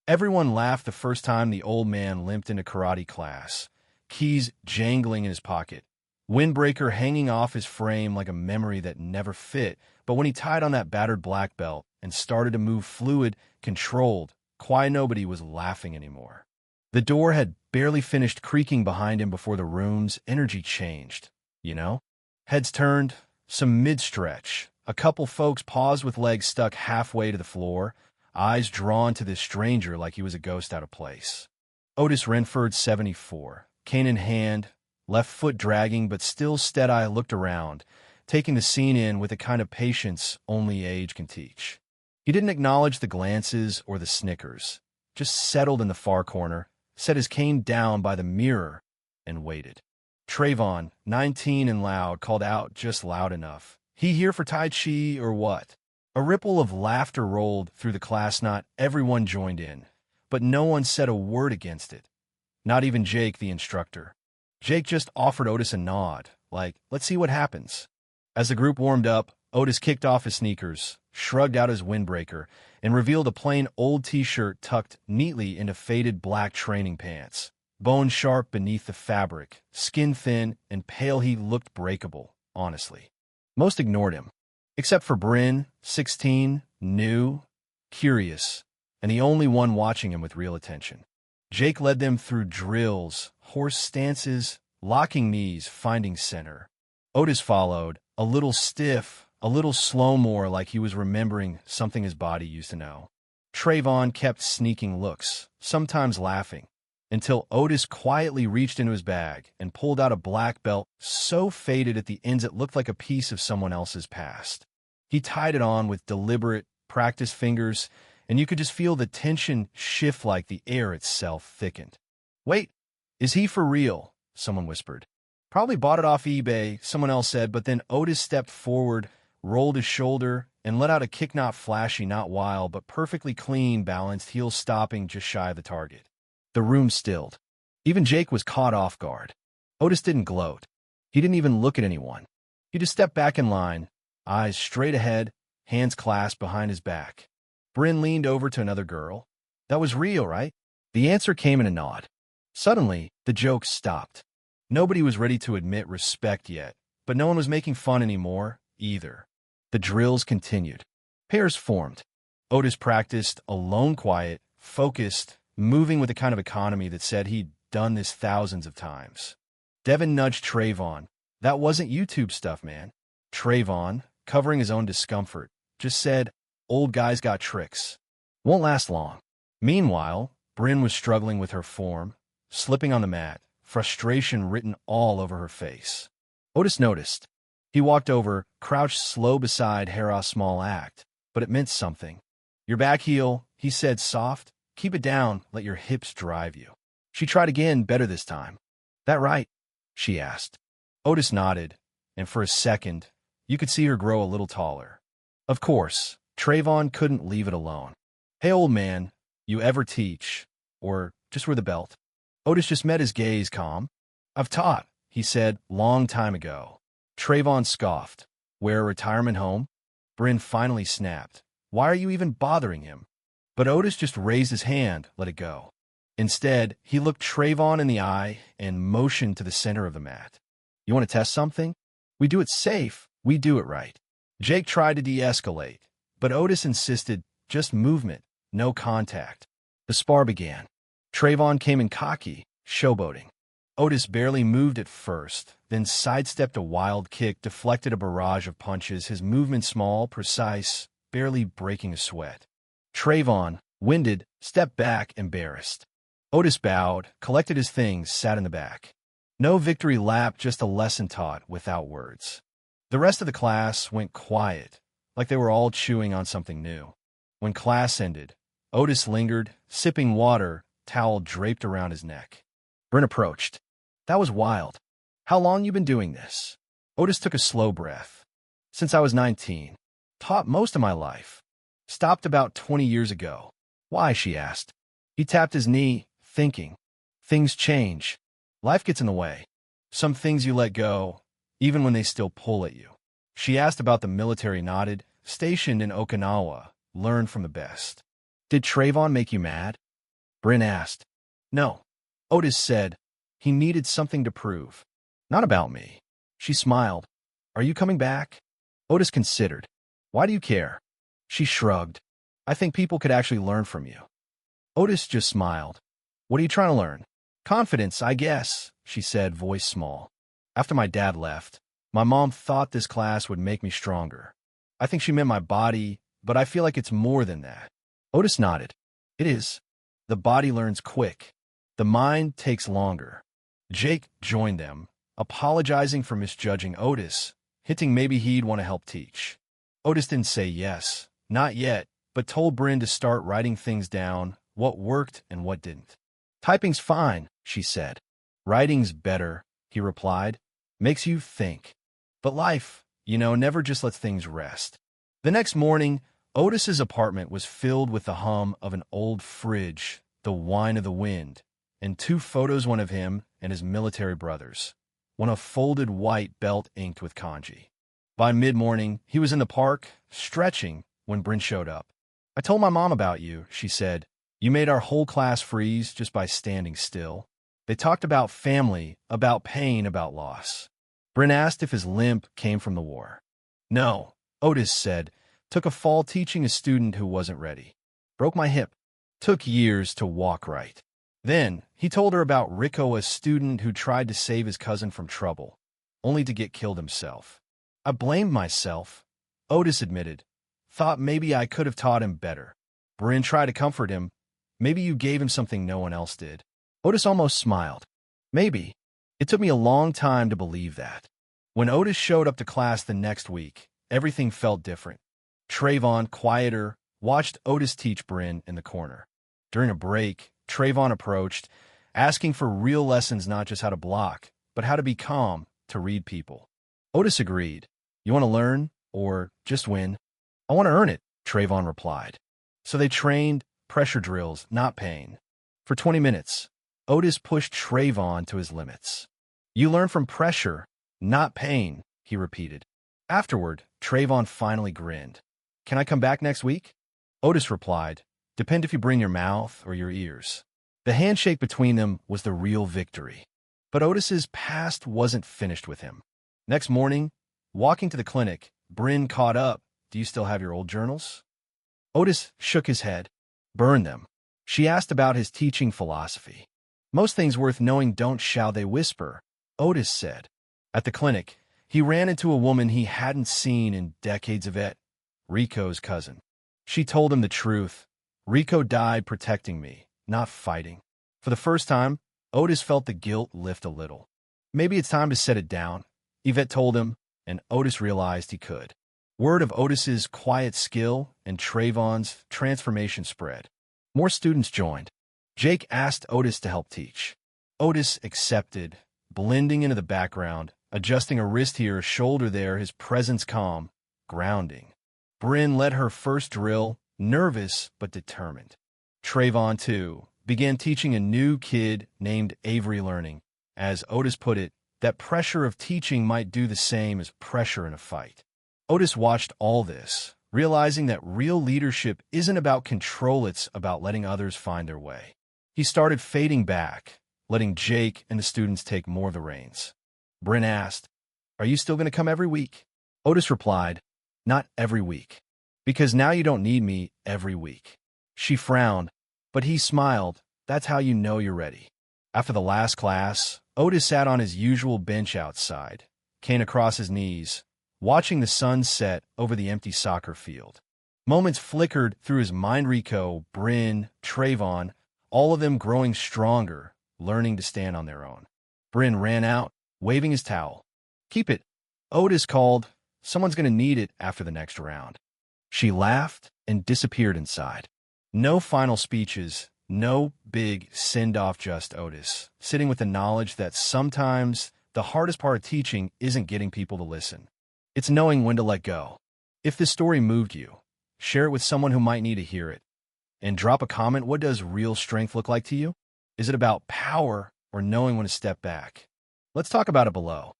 Everyone laughed the first time the old man limped into karate class, keys jangling in his pocket, windbreaker hanging off his frame like a memory that never fit. But when he tied on that battered black belt and started to move fluid, controlled, quiet, nobody was laughing anymore. The door had barely finished creaking behind him before the room's energy changed, you know? Heads turned, some mid-stretch. A couple folks paused with legs stuck halfway to the floor, eyes drawn to this stranger like he was a ghost out of place. Otis Renford, 74, cane in hand, left foot dragging but still steady, looked around, taking the scene in with the kind of patience only age can teach. He didn't acknowledge the glances or the snickers, just settled in the far corner, set his cane down by the mirror, and waited. Trayvon, 19 and loud, called out just loud enough. "He here for Tai Chi or what?" A ripple of laughter rolled through the class. Not everyone joined in, but no one said a word against it. Not even Jake, the instructor. Jake just offered Otis a nod, like, let's see what happens. As the group warmed up, Otis kicked off his sneakers, shrugged out his windbreaker, and revealed a plain old t-shirt tucked neatly into faded black training pants. Bone sharp beneath the fabric, skin thin and pale, he looked breakable, honestly. Most ignored him, except for Bryn, 16, new, curious, and the only one watching him with real attention. Jake led them through drills, horse stances, locking knees, finding center. Otis followed, a little stiff, a little slow, more like he was remembering something his body used to know. Trayvon kept sneaking looks, sometimes laughing, until Otis quietly reached into his bag and pulled out a black belt so faded at the ends it looked like a piece of someone else's past. He tied it on with deliberate, practiced fingers, and you could just feel the tension shift like the air itself thickened. "Wait, is he for real?" someone whispered. "Probably bought it off eBay," someone else said, but then Otis stepped forward, rolled his shoulder, and let out a kick, not flashy, not wild, but perfectly clean, balanced, heels stopping just shy of the target. The room stilled. Even Jake was caught off guard. Otis didn't gloat. He didn't even look at anyone. He just stepped back in line, eyes straight ahead, hands clasped behind his back. Bryn leaned over to another girl. "That was real, right?" The answer came in a nod. Suddenly, the joke stopped. Nobody was ready to admit respect yet, but no one was making fun anymore, either. The drills continued. Pairs formed. Otis practiced alone, quiet, focused, moving with the kind of economy that said he'd done this thousands of times. Devin nudged Trayvon. "That wasn't YouTube stuff, man." Trayvon, covering his own discomfort, just said, "Old guys got tricks. Won't last long." Meanwhile, Bryn was struggling with her form, slipping on the mat, frustration written all over her face. Otis noticed. He walked over, crouched slow beside her. Small act, but it meant something. "Your back heel," he said, soft. "Keep it down, let your hips drive you." She tried again, better this time. "That right?" she asked. Otis nodded, and for a second, you could see her grow a little taller. Of course, Trayvon couldn't leave it alone. "Hey, old man, you ever teach? Or just wear the belt?" Otis just met his gaze, calm. "I've taught," he said, "long time ago." Trayvon scoffed. "Wear a retirement home?" Bryn finally snapped. "Why are you even bothering him?" But Otis just raised his hand, let it go. Instead, he looked Trayvon in the eye and motioned to the center of the mat. "You want to test something? We do it safe. We do it right." Jake tried to de-escalate, but Otis insisted, just movement, no contact. The spar began. Trayvon came in cocky, showboating. Otis barely moved at first, then sidestepped a wild kick, deflected a barrage of punches, his movement small, precise, barely breaking a sweat. Trayvon, winded, stepped back, embarrassed. Otis bowed, collected his things, sat in the back. No victory lap, just a lesson taught without words. The rest of the class went quiet, like they were all chewing on something new. When class ended, Otis lingered, sipping water, towel draped around his neck. Bryn approached. "That was wild. How long you been doing this?" Otis took a slow breath. "Since I was 19. Taught most of my life. Stopped about 20 years ago." "Why?" she asked. He tapped his knee, thinking. Things change. Life gets in the way. Some things you let go, even when they still pull at you. She asked about the military, nodded. "Stationed in Okinawa. Learned from the best." "Did Trayvon make you mad?" Bryn asked. No. Otis said. He needed something to prove. Not about me. She smiled. Are you coming back? Otis considered. Why do you care? She shrugged. I think people could actually learn from you. Otis just smiled. What are you trying to learn? Confidence, I guess, she said, voice small. After my dad left, my mom thought this class would make me stronger. I think she meant my body, but I feel like it's more than that. Otis nodded. It is. The body learns quick. The mind takes longer. Jake joined them, apologizing for misjudging Otis, hinting maybe he'd want to help teach. Otis didn't say yes, not yet, but told Bryn to start writing things down, what worked and what didn't. Typing's fine, she said. Writing's better, he replied. Makes you think. But life, never just lets things rest. The next morning, Otis's apartment was filled with the hum of an old fridge, the whine of the wind, and 2 photos, one of him and his military brothers, one a folded white belt inked with kanji. By mid-morning, he was in the park, stretching, when Bryn showed up. I told my mom about you, she said. You made our whole class freeze just by standing still. They talked about family, about pain, about loss. Bryn asked if his limp came from the war. No, Otis said. Took a fall teaching a student who wasn't ready. Broke my hip. Took years to walk right. Then, he told her about Rico, a student who tried to save his cousin from trouble, only to get killed himself. I blamed myself, Otis admitted. Thought maybe I could have taught him better. Bryn tried to comfort him. Maybe you gave him something no one else did. Otis almost smiled. Maybe. It took me a long time to believe that. When Otis showed up to class the next week, everything felt different. Trayvon, quieter, watched Otis teach Bryn in the corner. During a break, Trayvon approached, asking for real lessons, not just how to block, but how to be calm, to read people. Otis agreed. You want to learn, or just win? I want to earn it, Trayvon replied. So they trained pressure drills, not pain. For 20 minutes, Otis pushed Trayvon to his limits. You learn from pressure, not pain, he repeated. Afterward, Trayvon finally grinned. Can I come back next week? Otis replied, depend if you bring your mouth or your ears. The handshake between them was the real victory. But Otis's past wasn't finished with him. Next morning, walking to the clinic, Bryn caught up. Do you still have your old journals? Otis shook his head. Burn them. She asked about his teaching philosophy. Most things worth knowing don't shall they whisper, Otis said. At the clinic, he ran into a woman he hadn't seen in decades of it, Rico's cousin. She told him the truth. Rico died protecting me, not fighting. For the first time, Otis felt the guilt lift a little. Maybe it's time to set it down, Yvette told him, and Otis realized he could. Word of Otis's quiet skill and Trayvon's transformation spread. More students joined. Jake asked Otis to help teach. Otis accepted, blending into the background, adjusting a wrist here, a shoulder there, his presence calm, grounding. Bryn led her first drill, nervous but determined. Trayvon, too, began teaching a new kid named Avery, learning, as Otis put it, that pressure of teaching might do the same as pressure in a fight. Otis watched all this, realizing that real leadership isn't about control, it's about letting others find their way. He started fading back, letting Jake and the students take more of the reins. Bryn asked, Are you still going to come every week? Otis replied, Not every week. Because now you don't need me every week. She frowned, but he smiled. That's how you know you're ready. After the last class, Otis sat on his usual bench outside, cane across his knees, watching the sun set over the empty soccer field. Moments flickered through his mind. Rico, Bryn, Trayvon, all of them growing stronger, learning to stand on their own. Bryn ran out, waving his towel. Keep it, Otis called. Someone's going to need it after the next round. She laughed and disappeared inside. No final speeches, no big send-off, just Otis, sitting with the knowledge that sometimes the hardest part of teaching isn't getting people to listen. It's knowing when to let go. If this story moved you, share it with someone who might need to hear it. And drop a comment. What does real strength look like to you? Is it about power or knowing when to step back? Let's talk about it below.